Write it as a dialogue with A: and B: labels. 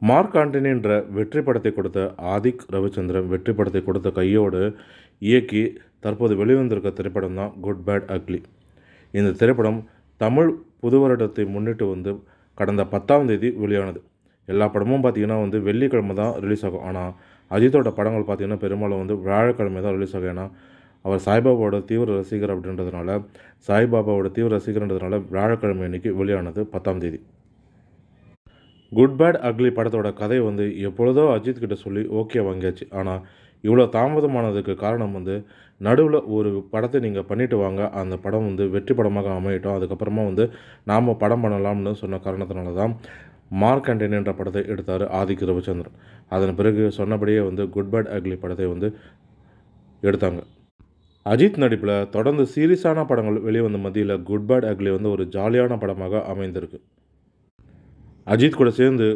A: Mark Antony என்ற வெற்றி படத்தை கொடுத்த ஆதிக் ரவிச்சந்திரன் வெற்றி படத்தை கொடுத்த கையோடு இயக்கி தற்போது வெளிவந்திருக்க திரைப்படம் தான் குட் பேட் அக்லி. இந்த திரைப்படம் தமிழ் புது வருடத்தை முன்னிட்டு கடந்த 10ஆம் தேதி வெளியானது. எல்லா படமும் பார்த்திங்கன்னா வெள்ளிக்கிழமை தான் ரிலீஸ் ஆகும். ஆனால் அஜித்தோட படங்கள் பார்த்திங்கன்னா பெரும்பாலும் வியாழக்கிழமை தான் ரிலீஸ் ஆகும். ஏன்னா அவர் சாய்பாபாவோட தீவிர ரசிகர் அப்படின்றதுனால சாய்பாபாவோட தீவிர ரசிகர்ன்றதுனால வியாழக்கிழமை அன்றைக்கி வெளியானது 10ஆம் தேதி. குட் பேட் அக்லி படத்தோட கதை எப்பொழுதோ அஜித் கிட்ட சொல்லி ஓகே வாங்கியாச்சு. ஆனால் இவ்வளோ தாமதமானதுக்கு காரணம் நடுவில் ஒரு படத்தை நீங்கள் பண்ணிவிட்டு வாங்க, அந்த படம் வெற்றி படமாக அமையட்டும், அதுக்கப்புறமா நாம் படம் பண்ணலாம்னு சொன்ன காரணத்தினால தான் மார்க் ஆண்டனி என்ற படத்தை எடுத்தார் ஆதிக் ரவிச்சந்திரன். அதன் பிறகு சொன்னபடியே குட் பேட் அக்லி படத்தை எடுத்தாங்க. அஜித் நடிப்பில் தொடர்ந்து சீரியஸான படங்கள் வெளிவந்த மத்தியில் குட் பேட் அக்லி ஒரு ஜாலியான படமாக அமைந்திருக்கு. அஜித் கூட சேர்ந்து